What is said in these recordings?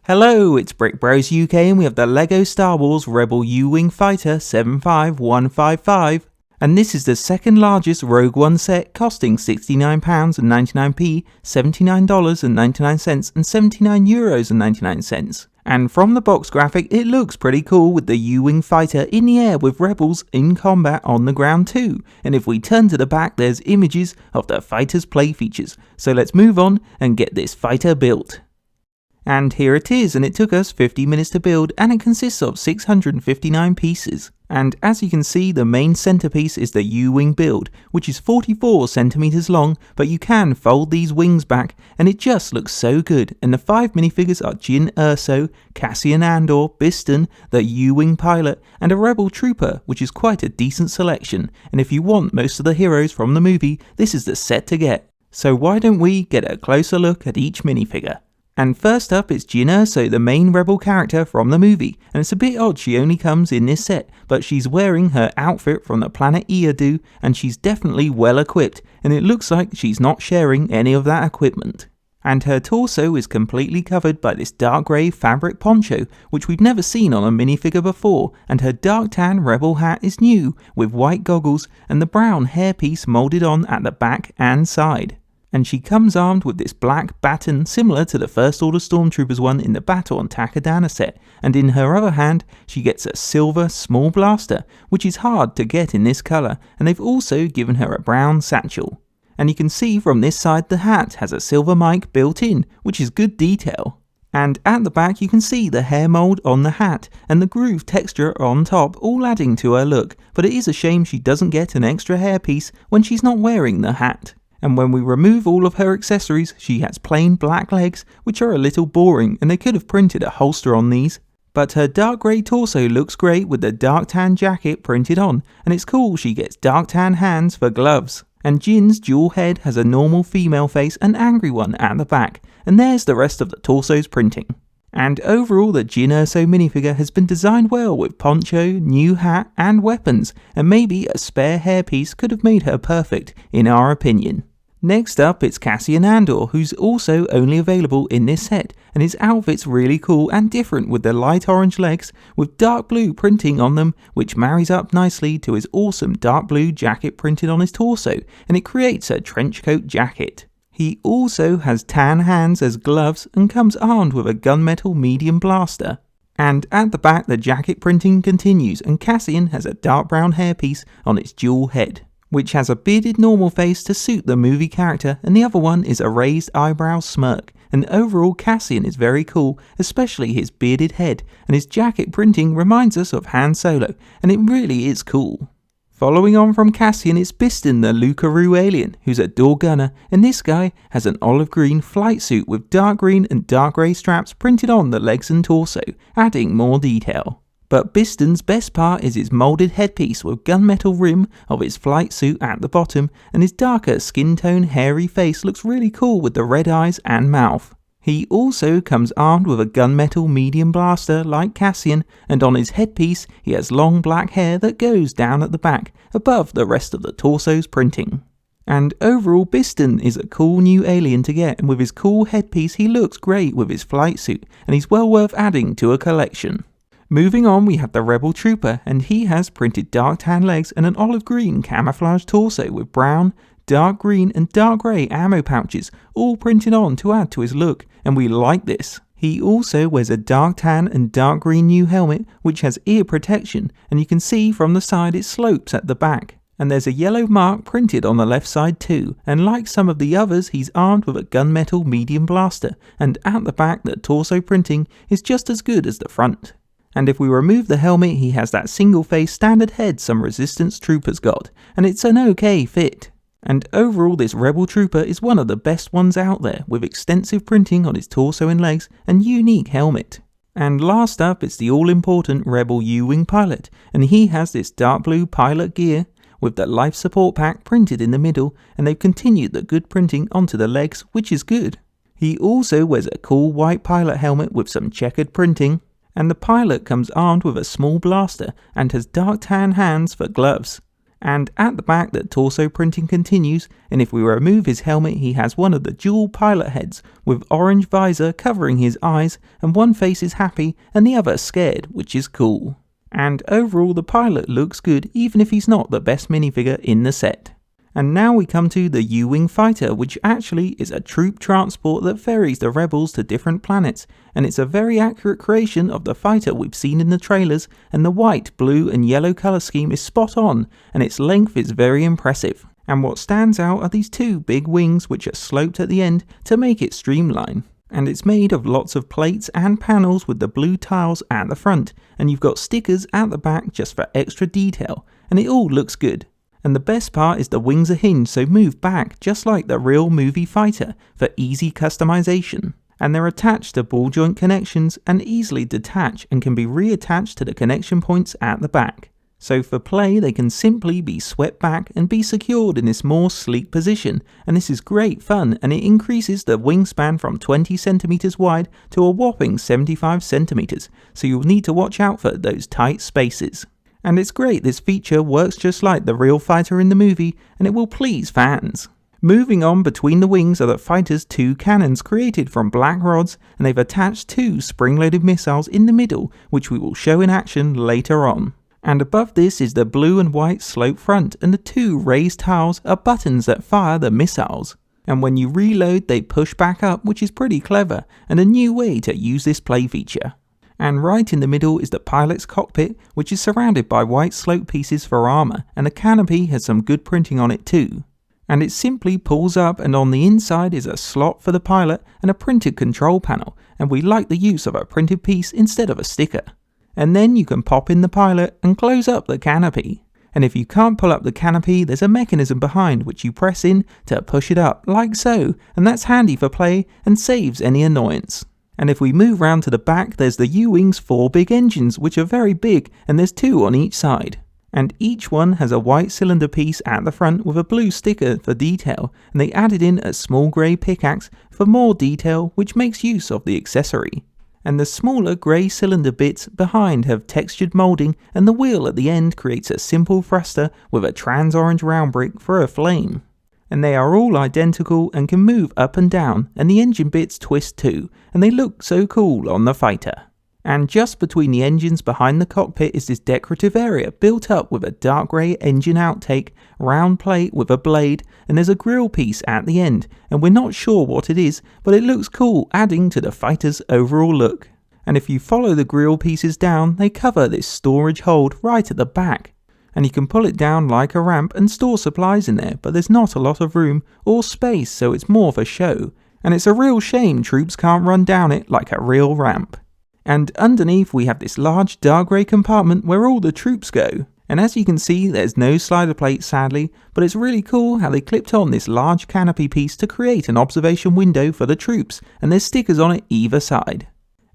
Hello, it's Brick Bros UK and we have the LEGO Star Wars Rebel U-Wing Fighter 75155. And this is the second largest Rogue One set, costing £69.99p, $79.99 and €79.99. And from the box graphic, it looks pretty cool with the U-Wing fighter in the air with rebels in combat on the ground too. And if we turn to the back, there's images of the fighter's play features. So let's move on and get this fighter built. And here it is, and it took us 50 minutes to build, and it consists of 659 pieces. And as you can see, the main centerpiece is the U-Wing build, which is 44 centimeters long, but you can fold these wings back, and it just looks so good. And the 5 minifigures are Jyn Erso, Cassian Andor, Biston, the U-Wing pilot, and a rebel trooper, which is quite a decent selection. And if you want most of the heroes from the movie, this is the set to get. So why don't we get a closer look at each minifigure? And first up is Jyn Erso, the main rebel character from the movie, and it's a bit odd she only comes in this set, but she's wearing her outfit from the planet Eadu, and she's definitely well equipped, and it looks like she's not sharing any of that equipment. And her torso is completely covered by this dark grey fabric poncho, which we've never seen on a minifigure before, and her dark tan rebel hat is new, with white goggles and the brown hairpiece moulded on at the back and side. And she comes armed with this black baton similar to the First Order Stormtroopers one in the Battle on Takodana set, and in her other hand she gets a silver small blaster, which is hard to get in this colour, and they've also given her a brown satchel. And you can see from this side the hat has a silver mic built in, which is good detail. And at the back you can see the hair mould on the hat, and the groove texture on top, all adding to her look, but it is a shame she doesn't get an extra hairpiece when she's not wearing the hat. And when we remove all of her accessories, she has plain black legs, which are a little boring, and they could have printed a holster on these. But her dark grey torso looks great with the dark tan jacket printed on, and it's cool she gets dark tan hands for gloves. And Jyn's dual head has a normal female face and angry one at the back, and there's the rest of the torso's printing. And overall, the Jyn Erso minifigure has been designed well with poncho, new hat and weapons, and maybe a spare hairpiece could have made her perfect in our opinion. Next up, it's Cassian Andor, who's also only available in this set, and his outfit's really cool and different with the light orange legs with dark blue printing on them, which marries up nicely to his awesome dark blue jacket printed on his torso, and it creates a trench coat jacket. He also has tan hands as gloves and comes armed with a gunmetal medium blaster. And at the back the jacket printing continues, and Cassian has a dark brown hairpiece on its dual head, which has a bearded normal face to suit the movie character, and the other one is a raised eyebrow smirk. And overall Cassian is very cool, especially his bearded head, and his jacket printing reminds us of Han Solo, and it really is cool. Following on from Cassian is Biston, the Lukaroo alien, who's a door gunner, and this guy has an olive green flight suit with dark green and dark grey straps printed on the legs and torso, adding more detail. But Biston's best part is his moulded headpiece with gunmetal rim of his flight suit at the bottom, and his darker skin tone hairy face looks really cool with the red eyes and mouth. He also comes armed with a gunmetal medium blaster like Cassian, and on his headpiece he has long black hair that goes down at the back above the rest of the torso's printing. And overall Biston is a cool new alien to get, and with his cool headpiece he looks great with his flight suit, and he's well worth adding to a collection. Moving on, we have the Rebel Trooper, and he has printed dark tan legs and an olive green camouflage torso with brown, dark green and dark grey ammo pouches, all printed on to add to his look, and we like this. He also wears a dark tan and dark green new helmet, which has ear protection, and you can see from the side it slopes at the back. And there's a yellow mark printed on the left side too, and like some of the others he's armed with a gunmetal medium blaster, and at the back the torso printing is just as good as the front. And if we remove the helmet, he has that single face standard head some Resistance troopers got, and it's an okay fit. And overall this Rebel Trooper is one of the best ones out there, with extensive printing on his torso and legs and unique helmet. And last up is the all-important Rebel U-Wing pilot, and he has this dark blue pilot gear with the life support pack printed in the middle, and they've continued the good printing onto the legs, which is good. He also wears a cool white pilot helmet with some checkered printing, and the pilot comes armed with a small blaster and has dark tan hands for gloves. And at the back, the torso printing continues, and if we remove his helmet, he has one of the dual pilot heads with orange visor covering his eyes, and one face is happy and the other scared, which is cool. And overall the pilot looks good even if he's not the best minifigure in the set. And now we come to the U-Wing fighter, which actually is a troop transport that ferries the rebels to different planets, and it's a very accurate creation of the fighter we've seen in the trailers, and the white, blue and yellow colour scheme is spot on, and its length is very impressive. And what stands out are these two big wings which are sloped at the end to make it streamline. And it's made of lots of plates and panels with the blue tiles at the front, and you've got stickers at the back just for extra detail, and it all looks good. And the best part is the wings are hinged, so move back just like the real movie fighter for easy customization. And they're attached to ball joint connections and easily detach and can be reattached to the connection points at the back. So for play they can simply be swept back and be secured in this more sleek position, and this is great fun, and it increases the wingspan from 20 centimeters wide to a whopping 75 centimeters, so you'll need to watch out for those tight spaces. And it's great, this feature works just like the real fighter in the movie, and it will please fans. Moving on, between the wings are the fighter's two cannons created from black rods, and they've attached two spring-loaded missiles in the middle, which we will show in action later on. And above this is the blue and white slope front, and the two raised tiles are buttons that fire the missiles. And when you reload they push back up, which is pretty clever, and a new way to use this play feature. And right in the middle is the pilot's cockpit, which is surrounded by white slope pieces for armor, and the canopy has some good printing on it too. And it simply pulls up, and on the inside is a slot for the pilot and a printed control panel, and we like the use of a printed piece instead of a sticker. And then you can pop in the pilot and close up the canopy. And if you can't pull up the canopy, there's a mechanism behind which you press in to push it up, like so, and that's handy for play and saves any annoyance. And if we move round to the back, there's the U-Wing's 4 big engines, which are very big, and there's 2 on each side. And each one has a white cylinder piece at the front with a blue sticker for detail, and they added in a small grey pickaxe for more detail, which makes use of the accessory. And the smaller grey cylinder bits behind have textured moulding, and the wheel at the end creates a simple thruster with a trans-orange round brick for a flame. And they are all identical and can move up and down, and the engine bits twist too, and they look so cool on the fighter. And just between the engines behind the cockpit is this decorative area built up with a dark grey engine outtake, round plate with a blade, and there's a grille piece at the end, and we're not sure what it is, but it looks cool, adding to the fighter's overall look. And if you follow the grille pieces down, they cover this storage hold right at the back. And you can pull it down like a ramp and store supplies in there, but there's not a lot of room or space, so it's more for show. And it's a real shame troops can't run down it like a real ramp. And underneath we have this large dark grey compartment where all the troops go. And as you can see, there's no slider plate sadly, but it's really cool how they clipped on this large canopy piece to create an observation window for the troops, and there's stickers on it either side.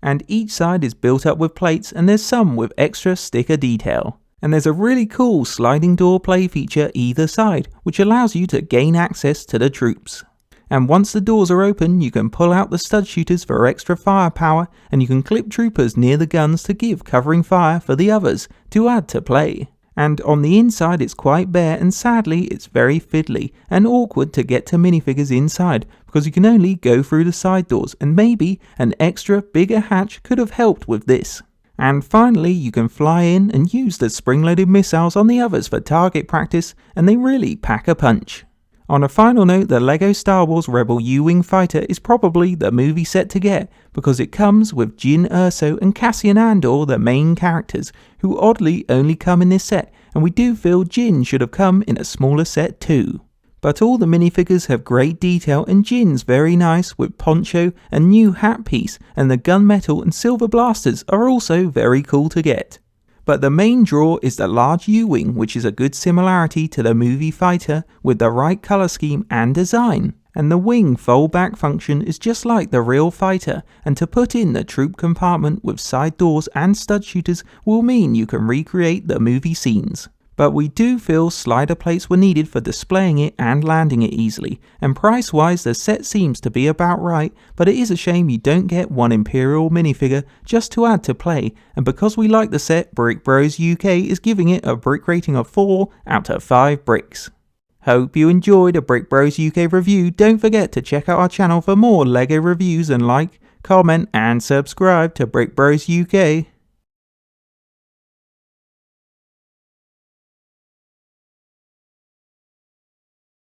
And each side is built up with plates, and there's some with extra sticker detail. And there's a really cool sliding door play feature either side, which allows you to gain access to the troops. And once the doors are open, you can pull out the stud shooters for extra firepower, and you can clip troopers near the guns to give covering fire for the others to add to play. And on the inside it's quite bare, and sadly it's very fiddly and awkward to get to minifigures inside because you can only go through the side doors, and maybe an extra bigger hatch could have helped with this. And finally, you can fly in and use the spring-loaded missiles on the others for target practice, and they really pack a punch. On a final note, the LEGO Star Wars Rebel U-Wing fighter is probably the movie set to get, because it comes with Jyn Erso and Cassian Andor, the main characters, who oddly only come in this set, and we do feel Jyn should have come in a smaller set too. But all the minifigures have great detail, and Jyn's very nice with poncho and new hat piece, and the gunmetal and silver blasters are also very cool to get. But the main draw is the large U-Wing, which is a good similarity to the movie fighter with the right colour scheme and design. And the wing fold back function is just like the real fighter, and to put in the troop compartment with side doors and stud shooters will mean you can recreate the movie scenes. but we do feel slider plates were needed for displaying it and landing it easily, and price wise the set seems to be about right, but it is a shame you don't get one Imperial minifigure just to add to play, and because we like the set, Brick Bros UK is giving it a brick rating of 4 out of 5 bricks. Hope you enjoyed a Brick Bros UK review. Don't forget to check out our channel for more LEGO reviews and like, comment and subscribe to Brick Bros UK.